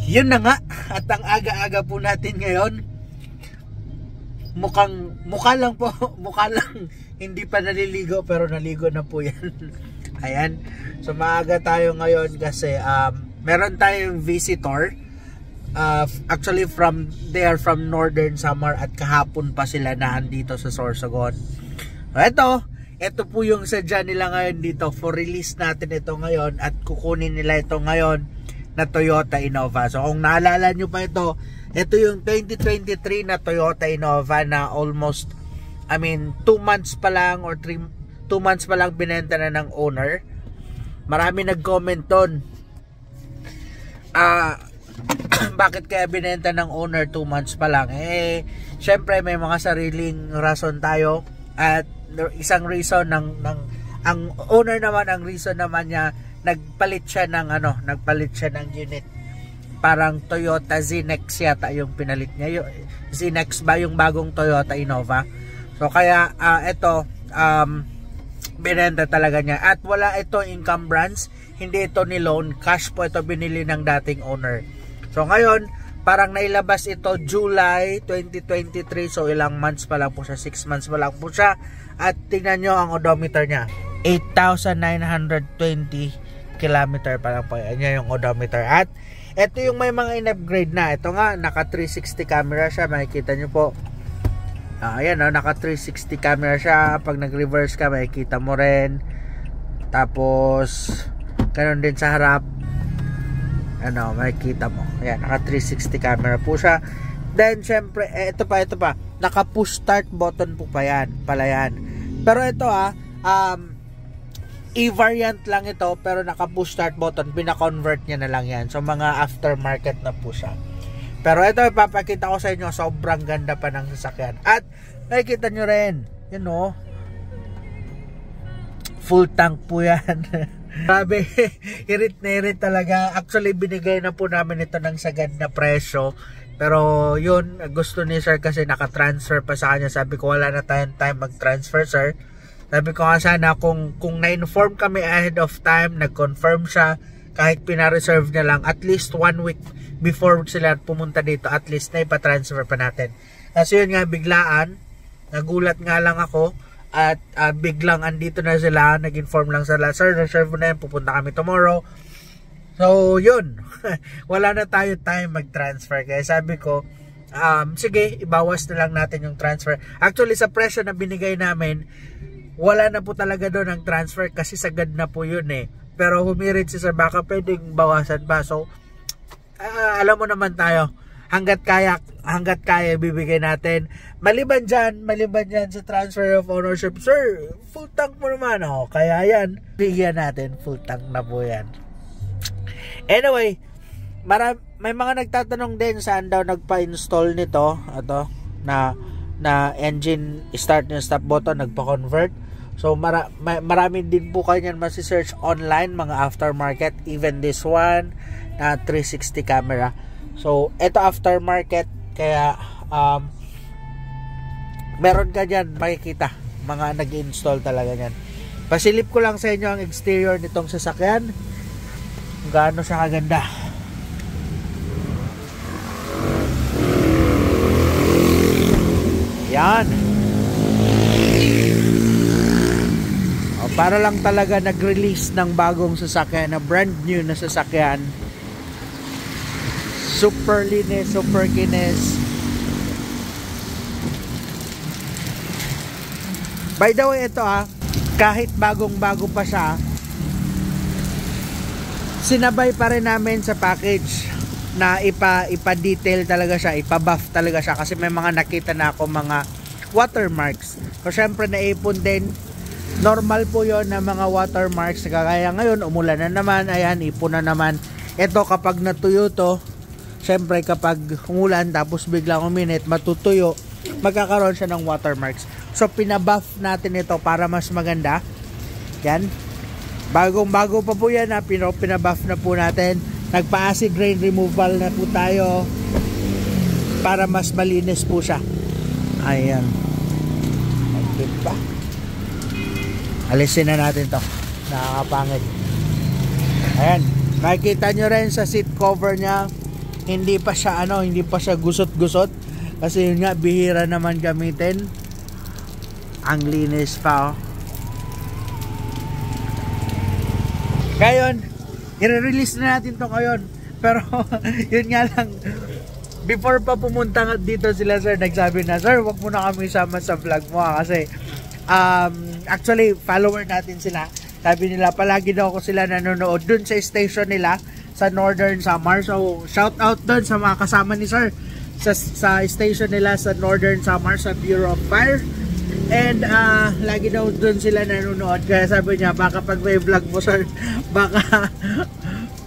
Yun na nga, at ang aga-aga po natin ngayon, mukha lang po, mukha lang, hindi pa naliligo pero naligo na po yan. Ayan, so maaga tayo ngayon kasi meron tayong visitor. Actually they are from Northern Samar at kahapon pa sila naandito sa Sorsogon. Ito po yung sadya nila ngayon dito. For release natin ito ngayon at kukunin nila ito ngayon na Toyota Innova. So kung naalala nyo pa ito yung 2023 na Toyota Innova na almost 2 months pa lang or 2 months pa lang binenta na ng owner. Marami nag-comment doon. Bakit kaya binenta ng owner 2 months pa lang? Syempre may mga sariling rason tayo at isang reason ang owner naman, ang reason naman niya nagpalit siya ng unit. Parang Toyota ZNext yata yung pinalit niya. ZNext ba yung bagong Toyota Innova? So kaya ito binenta talaga niya at wala ito encumbrance, hindi ito ni loan, cash po ito binili ng dating owner. So ngayon parang nailabas ito July 2023, so ilang months pa lang po siya, 6 months pa lang po siya. At tingnan nyo ang odometer niya, 8,920 kilometer pa lang po. Yan yung odometer. At ito yung may mga in-upgrade na. Ito nga, naka 360 camera siya. Makikita nyo po. Ayan, naka 360 camera siya. Pag nag-reverse ka, makikita mo rin. Tapos, ganun din sa harap. Makikita mo. Ayan, naka 360 camera po siya. Then, syempre, ito pa. Naka push start button po pala yan. Pero ito e-variant lang ito, pero naka push start button, pina-convert niya na lang yan. So mga aftermarket na po siya. Pero ito ipapakita ko sa inyo, sobrang ganda pa ng sasakyan. At nakikita nyo rin, full tank po yan. Grabe, irit na irit talaga. Actually binigay na po namin ito ng sagad na presyo. Pero yun, gusto ni sir kasi naka-transfer pa sa kanya. Sabi ko wala na tayong time mag-transfer, sir. Sabi ko nga sana kung na-inform kami ahead of time, nag-confirm siya, kahit pina-reserve niya lang, at least 1 week before sila pumunta dito, at least na ipa-transfer pa natin. Kasi yun nga, biglaan, nagulat nga lang ako, at biglang andito na sila, nag-inform lang sila, sir, reserve na yan, pupunta kami tomorrow. So yun, wala na tayo time mag-transfer. Kaya sabi ko, sige, ibawas na lang natin yung transfer. Actually sa presyo na binigay namin, wala na po talaga doon ang transfer kasi sagad na po yun Pero humirit si sir, baka pwedeng bawasan pa. So alam mo naman tayo, hanggat kaya bibigay natin. Maliban dyan sa transfer of ownership, sir, full tank mo naman kaya yan, bigyan natin, full tank na po yan. Anyway, may mga nagtatanong din saan daw nagpa-install nito, na engine start and stop button, nagpa-convert. So marami din po kayo yan masi-search online, mga aftermarket, even this one na 360 camera. So ito aftermarket, kaya meron ka dyan makikita, mga nag-install talaga yan. Pasilip ko lang sa inyo ang exterior nitong sasakyan, kung gaano siya kaganda. Yan. Para lang talaga nag-release ng bagong sasakyan, na brand new na sasakyan. Super linis, super kinis. By the way, ito kahit bagong-bago pa siya, sinabay pa rin namin sa package na ipa-detail talaga siya, ipa-buff talaga siya kasi may mga nakita na ako mga watermarks. So syempre naipon din, normal po yon na mga watermarks. Kaya ngayon umulan na naman, ayan, ipon na naman. Ito kapag natuyo to, syempre kapag umulan tapos biglang uminit, matutuyo, magkakaroon siya ng watermarks. So pinabuff natin ito para mas maganda. Yan, bagong-bago pa po yan pinabuff na po natin. Nagpa-acid rain removal na po tayo para mas malinis po siya. Ayan, diba? Alisin na natin to, nakakapangit. Ayan, makikita nyo rin sa seat cover nya, hindi pa siya hindi pa siya gusot-gusot kasi yun nga bihira naman gamitin. Ang linis pa, oh. Ngayon, i-release na natin to ngayon. Pero yun nga lang, before pa pumunta dito sila sir, nagsabi na, sir, wag mo na kami sama sa vlog mo kasi actually follower natin sila. Sabi nila palagi daw ko sila nanonood dun sa station nila sa Northern Samar. So shout out dun sa mga kasama ni sir sa station nila sa Northern Samar sa Bureau of Fire. And lagi daw dun sila nanonood. Kaya sabi niya baka pag may vlog mo sir,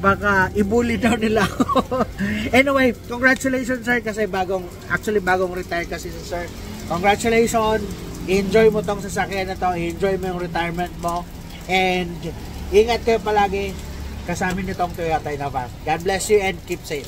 baka ibuli daw nila ako. Anyway, congratulations sir kasi bagong retire kasi si sir. Congratulations. Enjoy mo tong sasakyan na to. Enjoy mo yung retirement mo. And ingat kayo palagi kasama nitong Toyota Innova. God bless you and keep safe.